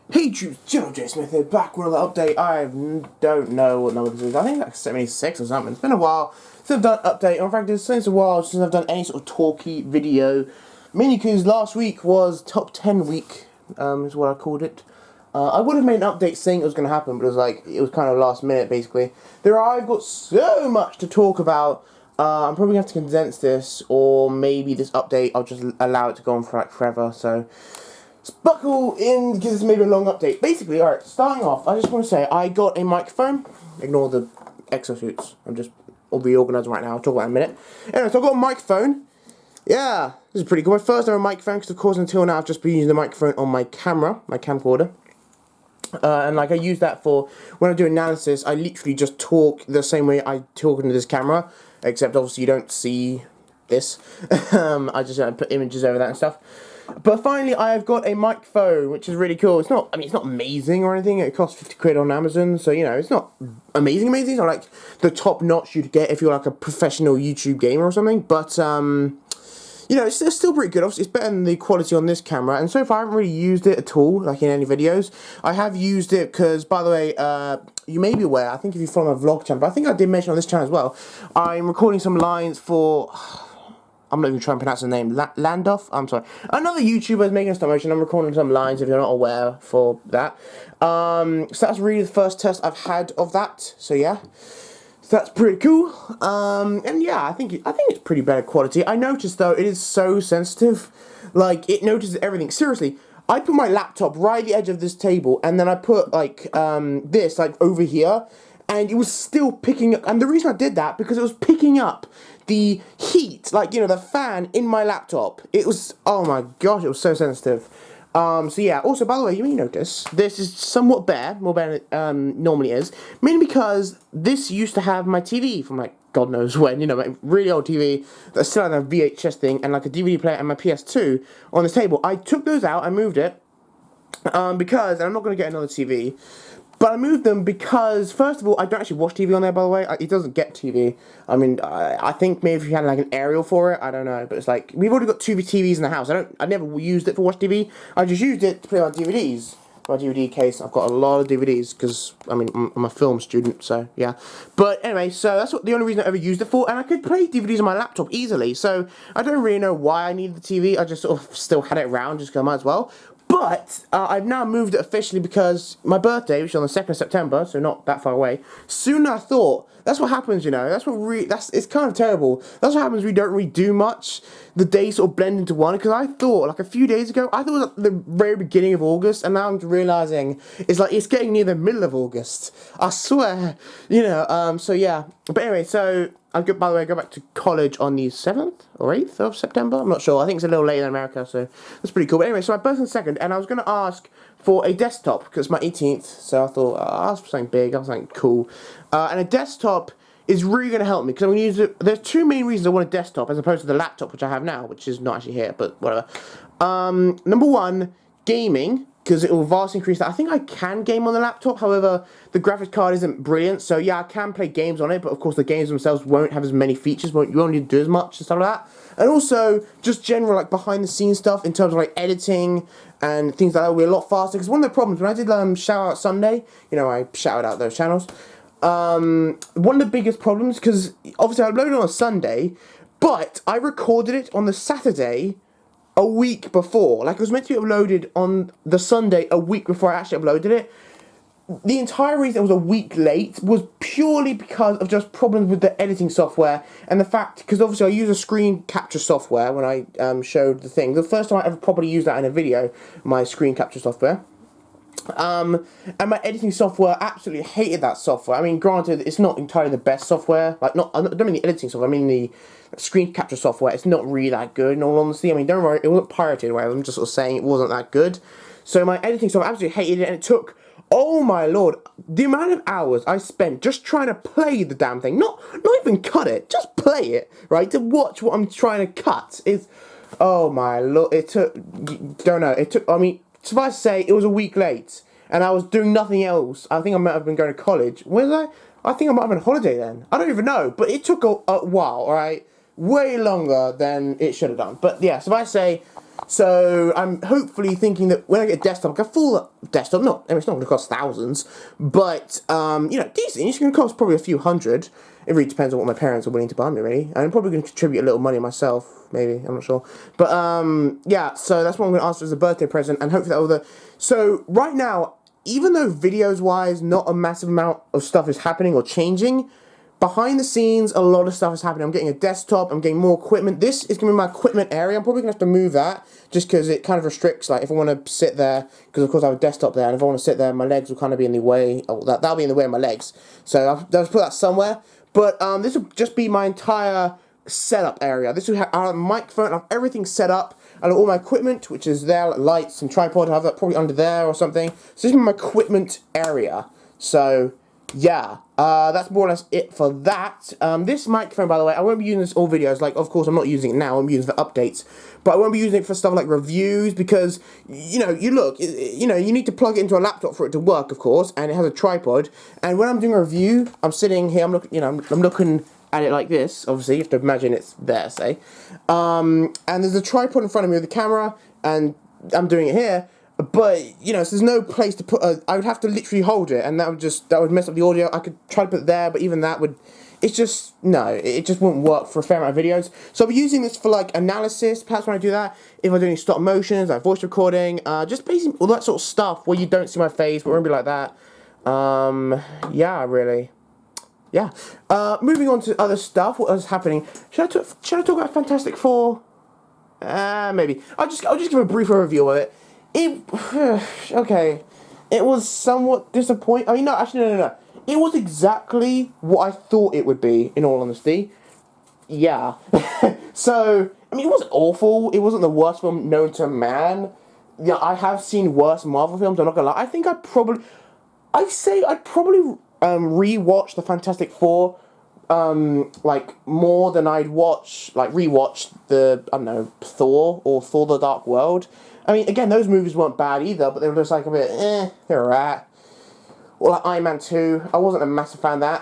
Hey troops, GeneralJSmith here, back with another update. I don't know what number this is. I think like 76 or something. It's been a while since I've done an update. In fact, it's since a while since I've done any sort of talky video. Mainly because last week was top 10 week, is what I called it. I would have made an update saying it was going to happen, but it was kind of last minute basically. I've got so much to talk about. I'm probably going to have to condense this, or maybe this update I'll just allow it to go on for like forever, so buckle in because it's maybe a long update. Basically, alright, starting off, I just want to say I got a microphone. Ignore the exosuits. I'll be organised right now. I'll talk about it in a minute. Anyway, so I got a microphone. Yeah, this is pretty cool. My first ever microphone, because of course until now I've just been using the microphone on my camera, my camcorder. And like I use that for when I do analysis. I literally just talk the same way I talk into this camera, except obviously you don't see this. I just put images over that and stuff. But finally, I've got a microphone, which is really cool. It's not amazing or anything. It costs 50 quid on Amazon, so, you know, it's not amazing. It's not like the top notch you'd get if you're like a professional YouTube gamer or something. But, you know, it's still pretty good. Obviously, it's better than the quality on this camera. And so far, I haven't really used it at all, like in any videos. I have used it because, by the way, you may be aware, I think if you follow my vlog channel, but I think I did mention on this channel as well, I'm recording some lines for... I'm not even trying to pronounce the name. Landoff? I'm sorry. Another YouTuber is making a stop motion. I'm recording some lines if you're not aware for that. So that's really the first test I've had of that. So yeah. So that's pretty cool. And yeah, I think it's pretty better quality. I noticed though, it is so sensitive. Like, it notices everything. Seriously, I put my laptop right at the edge of this table, and then I put like this like over here, and it was still picking up. And the reason I did that, because it was picking up the heat, like, you know, the fan in my laptop. It was, oh my gosh, it was so sensitive. So yeah, also, by the way, you may notice, this is somewhat bare, more bare than it normally is, mainly because this used to have my TV from, like, God knows when, you know, my really old TV that still had a VHS thing, and, like, a DVD player and my PS2 on this table. I took those out, I moved it, because, and I'm not going to get another TV, but I moved them because, first of all, I don't actually watch TV on there, by the way. It doesn't get TV. I mean, I think maybe if you had like an aerial for it, I don't know. But it's like, we've already got two TVs in the house. I never used it for watch TV. I just used it to play my DVDs. My DVD case, I've got a lot of DVDs because, I mean, I'm a film student, so yeah. But anyway, so that's the only reason I ever used it for, and I could play DVDs on my laptop easily, so I don't really know why I needed the TV. I just sort of still had it around just because I might as well. But I've now moved it officially because my birthday, which is on the 2nd of September, so not that far away, sooner I thought. That's what happens, you know. It's kind of terrible. That's what happens. We don't really do much. The days sort of blend into one. Because I thought, like a few days ago, I thought it was at the very beginning of August, and now I'm realizing it's like it's getting near the middle of August. I swear, you know. So yeah. But anyway, so by the way, I go back to college on the 7th or 8th of September. I'm not sure. I think it's a little later in America, so that's pretty cool. But anyway, so my birthday's on the 2nd, and I was going to ask for a desktop because it's my 18th. So I thought I'll ask for something big, I'll something cool, and a desktop is really going to help me because I'm going to use it. There's two main reasons I want a desktop as opposed to the laptop which I have now, which is not actually here, but whatever. Number one, gaming, because it will vastly increase that. I think I can game on the laptop, however, the graphics card isn't brilliant, so yeah, I can play games on it, but of course the games themselves won't have as many features, you won't need to do as much and stuff like that. And also, just general, like, behind-the-scenes stuff in terms of, like, editing and things like that will be a lot faster, because one of the problems, when I did Shout Out Sunday, you know, I shouted out those channels, one of the biggest problems, because obviously I uploaded it on a Sunday, but I recorded it on the Saturday a week before. Like, it was meant to be uploaded on the Sunday a week before I actually uploaded it. The entire reason it was a week late was purely because of just problems with the editing software and the fact, because obviously I use a screen capture software when I showed the thing. The first time I ever properly used that in a video, my screen capture software. And my editing software absolutely hated that software. I mean, granted, it's not entirely the best software. Like, I don't mean the editing software, I mean the screen capture software. It's not really that good, in all honesty. I mean, don't worry, it wasn't pirated or whatever. I'm just sort of saying it wasn't that good. So my editing software absolutely hated it, and it took, oh my lord, the amount of hours I spent just trying to play the damn thing. Not even cut it, just play it, right? To watch what I'm trying to cut is, oh my lord, it took, I mean, suffice to say, it was a week late, and I was doing nothing else. I think I might have been going to college. Was I? I think I might have been on holiday then. I don't even know, but it took a while, alright? Way longer than it should have done. But yeah, suffice to say, So I'm hopefully thinking that when I get a desktop, like a full desktop, I mean, it's not going to cost thousands, but, you know, decent. It's going to cost probably a few hundred. It really depends on what my parents are willing to buy me, really. I'm probably going to contribute a little money myself, maybe, I'm not sure. But, yeah, so that's what I'm going to ask as a birthday present, and hopefully that will... So, right now, even though videos-wise, not a massive amount of stuff is happening or changing, behind the scenes, a lot of stuff is happening. I'm getting a desktop, I'm getting more equipment. This is going to be my equipment area. I'm probably going to have to move that, just because it kind of restricts, like, if I want to sit there, because of course I have a desktop there, and if I want to sit there, my legs will kind of be in the way, oh, that'll be in the way of my legs. So I'll just put that somewhere. But this will just be my entire setup area. This will have a microphone, I have everything set up, and all my equipment, which is there, like lights and tripod, I have that probably under there or something. So this is my equipment area. So, yeah, that's more or less it for that. This microphone, by the way, I won't be using this all videos. Like, of course, I'm not using it now. I'm using it for updates. But I won't be using it for stuff like reviews because, you know, you need to plug it into a laptop for it to work, of course. And it has a tripod. And when I'm doing a review, I'm sitting here, I'm looking at it like this. Obviously, you have to imagine it's there, say. And there's a tripod in front of me with the camera, and I'm doing it here. But, you know, so there's no place to put I would have to literally hold it, and that would mess up the audio. I could try to put it there, but even that would, it's just, no, it just wouldn't work for a fair amount of videos. So I'll be using this for, like, analysis, perhaps when I do that, if I do any stop motions, like voice recording, just basically all that sort of stuff where you don't see my face, but it won't be like that. Yeah, really. Yeah. Moving on to other stuff, what is happening? Should I talk about Fantastic Four? Maybe. I'll just give a brief overview of it. Okay, it was somewhat disappointing. I mean, no, actually, no. It was exactly what I thought it would be, in all honesty. Yeah. So, I mean, it wasn't awful. It wasn't the worst film known to man. Yeah, I have seen worse Marvel films, I'm not gonna lie. I think I'd probably rewatch the Fantastic Four, like, more than I'd rewatch the, I don't know, Thor or Thor the Dark World. I mean, again, those movies weren't bad either, but they were just like a bit, they're alright. Or like Iron Man 2, I wasn't a massive fan of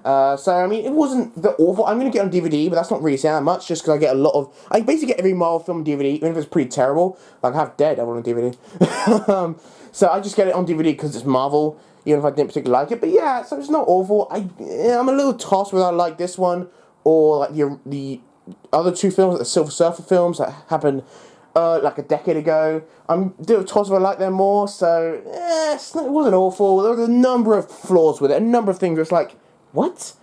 that. So, I mean, it wasn't the awful. I'm going to get on DVD, but that's not really saying that much, just because I get a lot of, I basically get every Marvel film on DVD, even if it's pretty terrible. Like, I have Daredevil on DVD. So I just get it on DVD because it's Marvel, even if I didn't particularly like it. But yeah, so it's not awful. I'm a little tossed whether I like this one, or like the other two films, like the Silver Surfer films that happened like a decade ago. I'm still tossed if I like them more, so it wasn't awful. There was a number of flaws with it, a number of things where it's like, what?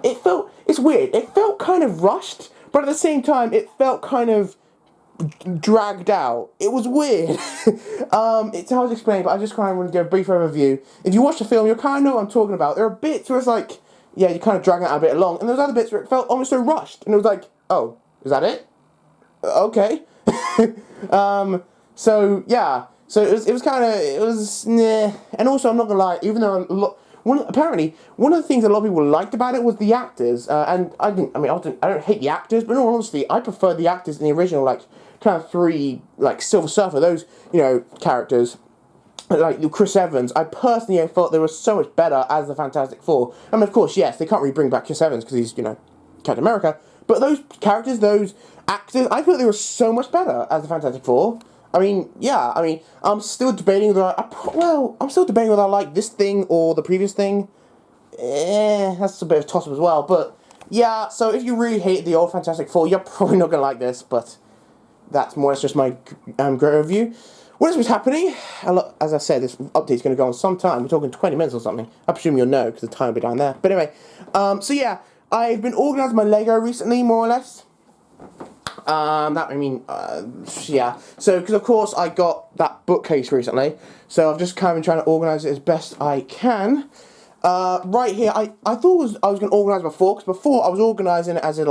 It's weird. It felt kind of rushed, but at the same time, it felt kind of dragged out. It was weird. It's hard to explain, but I just kind of want to give a brief overview. If you watch the film, you'll kind of know what I'm talking about. There are bits where it's like, yeah, you kind of drag it out a bit along, and there's other bits where it felt almost so rushed, and it was like, oh, is that it? Okay. So yeah, so it was nah. And also, I'm not gonna lie, even though apparently one of the things a lot of people liked about it was the actors, and I don't hate the actors, but in all honesty, I prefer the actors in the original, like kind of three, like Silver Surfer, those, you know, characters, like Chris Evans. I personally thought they were so much better as the Fantastic Four. I mean, of course, yes, they can't really bring back Chris Evans because he's, you know, Captain America, but those characters, those actors, I thought they were so much better as the Fantastic Four. I mean, yeah, I'm still debating whether I like this thing or the previous thing. That's a bit of a toss-up as well, but yeah, so if you really hate the old Fantastic Four, you're probably not going to like this, but that's more or less just my great review. What else was happening? As I said, this update's going to go on some time. We're talking 20 minutes or something. I presume you'll know, because the time will be down there. But anyway, so yeah, I've been organising my Lego recently, more or less. Yeah. So, because of course I got that bookcase recently, so I've just kind of been trying to organise it as best I can. Right here, I thought I was going to organise before, because before I was organising it as in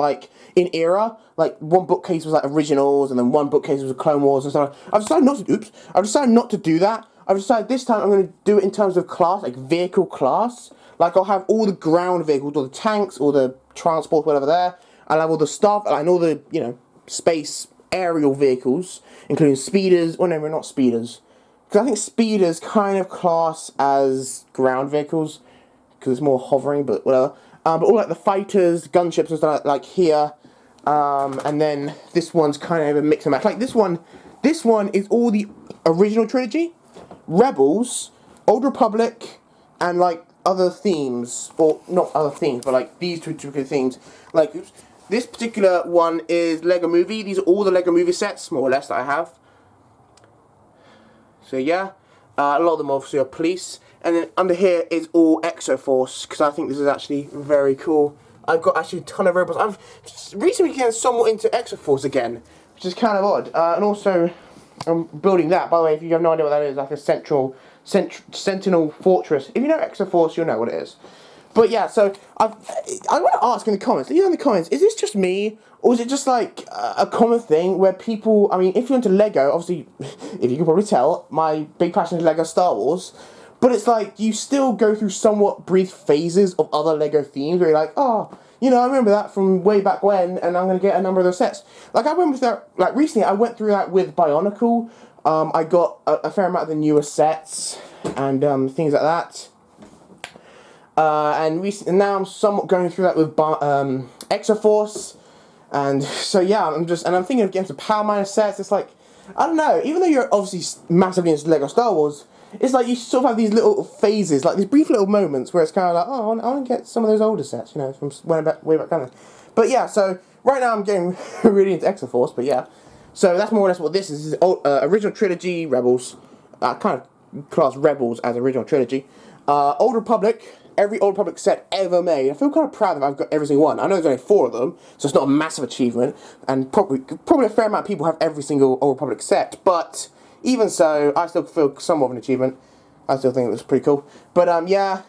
era, like one bookcase was like originals, and then one bookcase was Clone Wars and stuff. I've decided not to do that. I've decided this time I'm going to do it in terms of class, like vehicle class. Like I'll have all the ground vehicles, all the tanks, all the transport, whatever there. I'll have all the stuff, and all the, you know, space aerial vehicles, including speeders. Oh no, we're not speeders, because I think speeders kind of class as ground vehicles because it's more hovering, but whatever. But all like the fighters, gunships and stuff like here, and then this one's kind of a mix and match. Like this This one is all the original trilogy, Rebels, Old Republic, and like other themes, or not other themes, but like these two particular themes. Like this particular one is Lego Movie. These are all the Lego Movie sets, more or less, that I have. So yeah, a lot of them obviously are police. And then under here is all Exoforce, because I think this is actually very cool. I've got actually a ton of robots. I've recently getting somewhat into Exoforce again, which is kind of odd. And also, I'm building that. By the way, if you have no idea what that is, like a Sentinel Fortress. If you know Exoforce, you'll know what it is. But yeah, so I want to ask in the comments, leave in the comments, is this just me, or is it just like a common thing where people, I mean, if you're into Lego, obviously, if you can probably tell, my big passion is Lego Star Wars, but it's like, you still go through somewhat brief phases of other Lego themes where you're like, oh, you know, I remember that from way back when, and I'm going to get a number of those sets. Like, I remember that, like, recently I went through that with Bionicle. I got a fair amount of the newer sets, and things like that. And now I'm somewhat going through that with Exoforce, and so yeah, I'm thinking of getting some Power Miner sets. It's like, I don't know, even though you're obviously massively into Lego Star Wars, it's like you sort of have these little phases, like these brief little moments where it's kind of like, oh, I want to get some of those older sets, you know, from way back then. But yeah, so right now I'm getting really into Exoforce, but yeah. So that's more or less what this is. This is original trilogy, Rebels. Kind of class Rebels as original trilogy. Old Republic. Every Old Republic set ever made. I feel kind of proud that I've got every single one. I know there's only 4 of them, so it's not a massive achievement, and probably a fair amount of people have every single Old Republic set, but even so, I still feel somewhat of an achievement. I still think it was pretty cool. But yeah,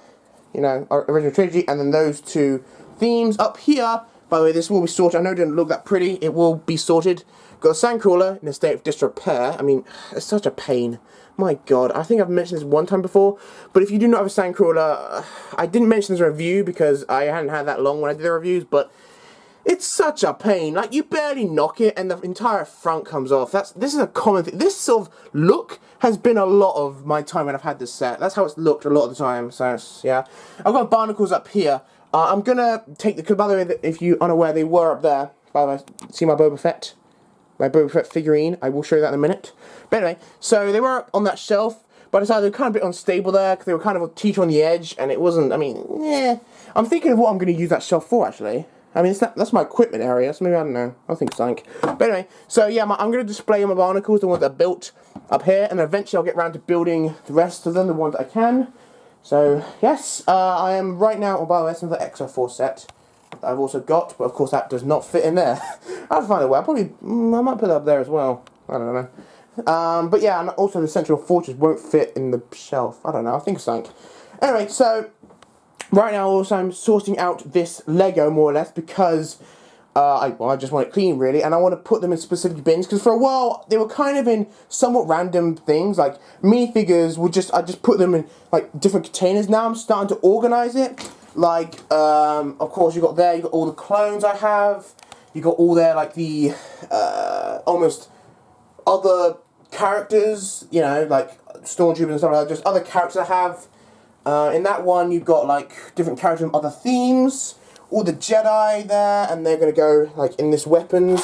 you know, our original trilogy, and then those 2 themes up here. By the way, this will be sorted. I know it didn't look that pretty. It will be sorted. Got a Sandcrawler in a state of disrepair. I mean, it's such a pain. My god, I think I've mentioned this one time before, but if you do not have a Sandcrawler, I didn't mention this in a review because I hadn't had that long when I did the reviews, but it's such a pain. Like, you barely knock it and the entire front comes off. This is a common thing. This sort of look has been a lot of my time when I've had this set. That's how it's looked a lot of the time, so yeah. I've got barnacles up here. I'm gonna take the, by the way, if you're unaware, they were up there. By the way, see my Boba Fett? My Boba Fett figurine. I will show you that in a minute. But anyway, so they were on that shelf, but I decided they were kind of a bit unstable there, because they were kind of a teeter on the edge, and it wasn't, I mean, yeah. I'm thinking of what I'm going to use that shelf for, actually. I mean, that's my equipment area, so maybe, I don't know, I'll think something. But anyway, so yeah, I'm going to display my barnacles, the ones that are built up here, and eventually I'll get around to building the rest of them, the ones that I can. So, yes, I am right now, by the way, that's another Exoforce set that I've also got, but of course that does not fit in there. I'll find a way. I might put it up there as well. I don't know. But yeah, and also the Sentinel Fortress won't fit in the shelf. I don't know. I think so. Anyway, so right now also I'm sorting out this Lego more or less because I just want it clean really, and I want to put them in specific bins because for a while they were kind of in somewhat random things like minifigures. I just put them in like different containers. Now I'm starting to organize it. Like of course you got all the clones I have. You got all there like the almost other characters, you know, like Stormtroopers and stuff like that, just other characters I have. In that one, you've got, like, different characters from other themes. All the Jedi there, and they're going to go, like, in this weapons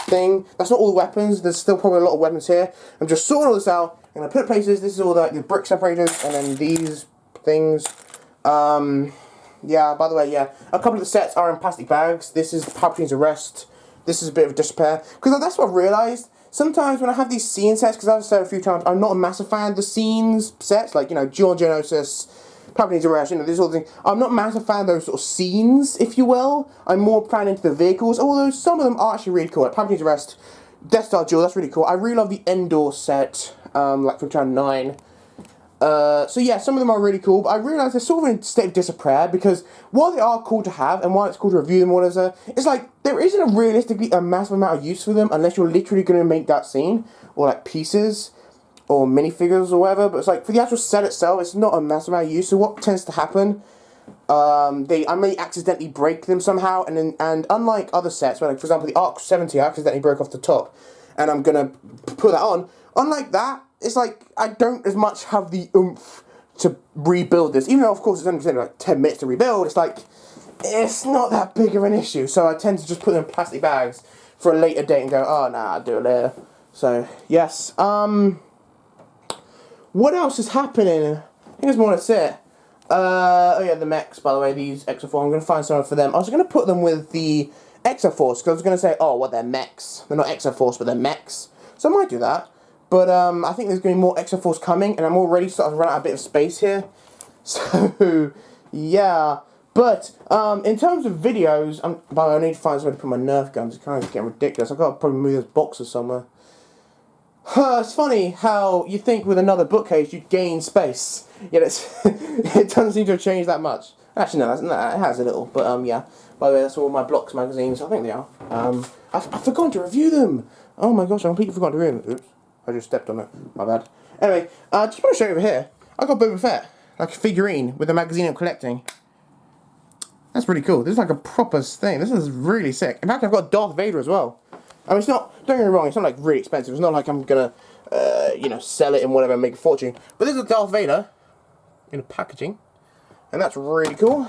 thing. That's not all the weapons. There's still probably a lot of weapons here. I'm just sorting all this out. I'm going to put it places. This is all the brick separators, and then these things. Yeah, by the way, yeah. A couple of the sets are in plastic bags. This is Palpatine's Arrest. This is a bit of disrepair. Because that's what I've realised. Sometimes when I have these scene sets, because I've said a few times, I'm not a massive fan of the scenes sets, like, you know, GeneralJSmith, Palpatine's Arrest, you know, these sort of things. I'm not a massive fan of those sort of scenes, if you will. I'm more fan into the vehicles, although some of them are actually really cool. Like Palpatine's Arrest, Death Star Duel, that's really cool. I really love the Endor set, like from Channel 9. So yeah, some of them are really cool, but I realise they're sort of in a state of disrepair because while they are cool to have and while it's cool to review them or whatever, it's like there isn't realistically a massive amount of use for them unless you're literally going to make that scene or like pieces or minifigures or whatever. But it's like for the actual set itself, it's not a massive amount of use. So what tends to happen? I may accidentally break them somehow, and unlike other sets, where like for example the Arc 70 I accidentally broke off the top, and I'm gonna put that on. Unlike that, it's like I don't as much have the oomph to rebuild this, even though of course it's only like 10 minutes to rebuild. It's like it's not that big of an issue, so I tend to just put them in plastic bags for a later date and go, oh nah, I'll do it later. So, yes. What else is happening? I think there's more, that's it. Oh yeah, the mechs, by the way, these Exoforce, I'm going to find someone for them. I was going to put them with the Exoforce, because I was going to say, oh, well, they're mechs. They're not Exoforce, but they're mechs. So I might do that. But I think there's going to be more Exoforce coming, and I'm already starting to run out a bit of space here. So, yeah. But, in terms of videos, by the way, I need to find somewhere to put my Nerf guns. It's kind of getting ridiculous. I've got to probably move this boxer somewhere. It's funny how you think with another bookcase you'd gain space, yet it doesn't seem to have changed that much. Actually, no, it has a little, but yeah. By the way, that's all my Blocks magazines. I think they are. I've forgotten to review them. Oh my gosh, I completely forgot to review them. Oops, I just stepped on it. My bad. Anyway, just want to show you over here. I got Boba Fett, like a figurine with a magazine I'm collecting. That's pretty cool. This is like a proper thing. This is really sick. In fact, I've got Darth Vader as well. I mean, it's not, don't get me wrong, it's not like really expensive. It's not like I'm gonna, you know, sell it and whatever and make a fortune. But this is Darth Vader in a packaging. And that's really cool.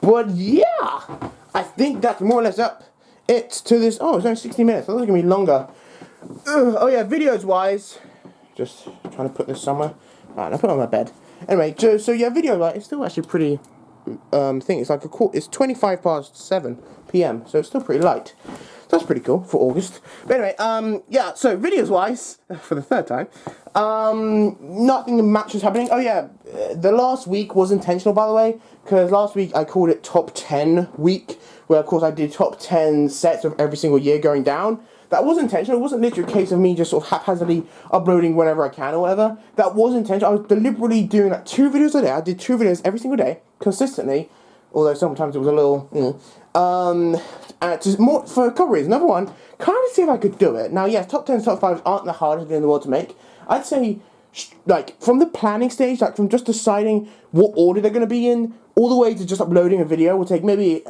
But yeah, I think that's more or less up it to this. Oh, it's only 60 minutes. I thought it was gonna be longer. Oh yeah, videos wise, just trying to put this somewhere. Alright, I'll put it on my bed. Anyway, so yeah, video wise, it's still actually pretty. Thing it's like it's 25 past 7 p.m. so it's still pretty light. So that's pretty cool for August. But anyway, yeah. So videos wise, for the third time, nothing much is happening. Oh yeah, the last week was intentional, by the way, because last week I called it top 10 week, where of course I did top 10 sets of every single year going down. That was intentional. It wasn't literally a case of me just sort of haphazardly uploading whenever I can or whatever. That was intentional. I was deliberately doing like 2 videos a day. I did 2 videos every single day, consistently. Although sometimes it was a little, you know. Just more, for a couple of reasons. Number one, kind of see if I could do it. Now, yes, top 10s, top 5s aren't the hardest thing in the world to make. I'd say, like, from the planning stage, like from just deciding what order they're going to be in, all the way to just uploading a video will take maybe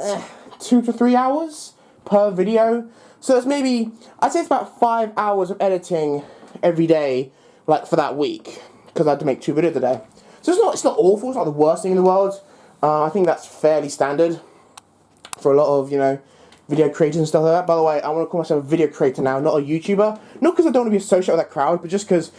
2 to 3 hours per video. So it's maybe, I'd say it's about 5 hours of editing every day, like for that week, because I had to make 2 videos a day. So it's not awful, it's not the worst thing in the world. I think that's fairly standard for a lot of, you know, video creators and stuff like that. By the way, I want to call myself a video creator now, not a YouTuber. Not because I don't want to be associated with that crowd, but just because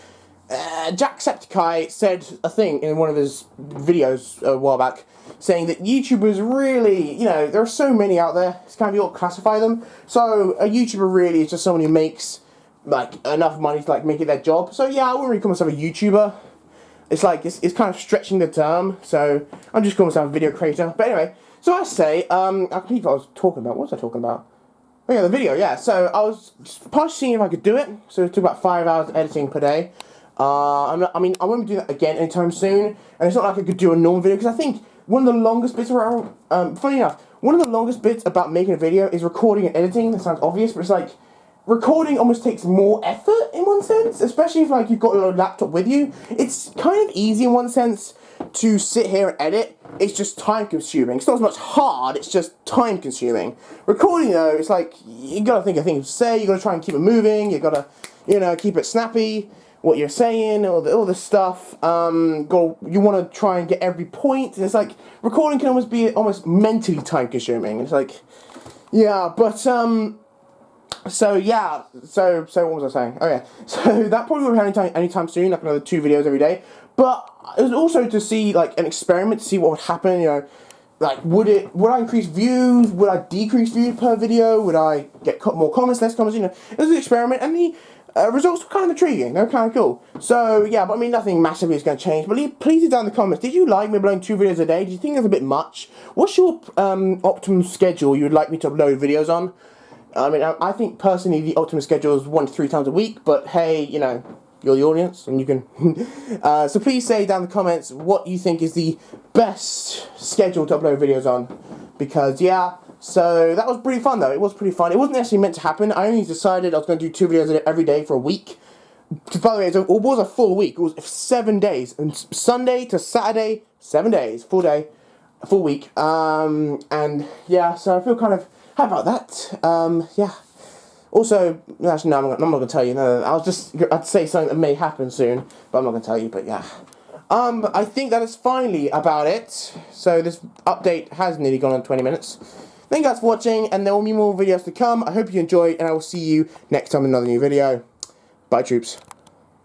Jacksepticeye said a thing in one of his videos a while back, saying that YouTubers really, you know, there are so many out there, it's kind of you ought to classify them. So a YouTuber really is just someone who makes like enough money to like make it their job. So yeah, I wouldn't really call myself a YouTuber. It's like it's kind of stretching the term. So I'm just calling myself a video creator. But anyway, so I say, I believe I was talking about. What was I talking about? Oh yeah, the video. Yeah. So I was partially seeing if I could do it. So it took about 5 hours of editing per day. I mean, I won't be doing that again anytime soon. And it's not like I could do a normal video, because I think one of the longest bits around, funny enough, one of the longest bits about making a video is recording and editing. That sounds obvious, but it's like, recording almost takes more effort in one sense, especially if like you've got a laptop with you. It's kind of easy in one sense to sit here and edit. It's just time consuming. It's not as much hard, it's just time consuming. Recording though, it's like, you gotta think of things to say, you gotta try and keep it moving, you gotta, you know, keep it snappy, what you're saying, all this stuff. You want to try and get every point, and it's like, recording can almost be mentally time consuming. It's like, yeah, but so yeah, so what was I saying? Oh yeah, so that probably won't happen anytime soon, like another 2 videos every day. But it was also to see like an experiment, to see what would happen. You know, like would I increase views? Would I decrease views per video? Would I get more comments, less comments? You know, it was an experiment, and the results were kind of intriguing. They were kind of cool. So yeah, but I mean, nothing massively is going to change. But please leave down in the comments. Did you like me uploading 2 videos a day? Do you think that's a bit much? What's your optimum schedule you would like me to upload videos on? I mean, I think personally the optimum schedule is 1 to 3 times a week, but hey, you know, you're the audience, and you can... so please say down in the comments what you think is the best schedule to upload videos on, because, yeah, so that was pretty fun, though. It was pretty fun. It wasn't actually meant to happen. I only decided I was going to do 2 videos every day for a week. By the way, it was a full week. It was 7 days, and Sunday to Saturday, 7 days, full day, full week, and, yeah, so I feel kind of... How about that? Yeah. Also, actually, no, I'm not going to tell you. No, I'd say something that may happen soon, but I'm not going to tell you, but yeah. I think that is finally about it. So this update has nearly gone on 20 minutes. Thank you guys for watching, and there will be more videos to come. I hope you enjoyed, and I will see you next time in another new video. Bye, troops.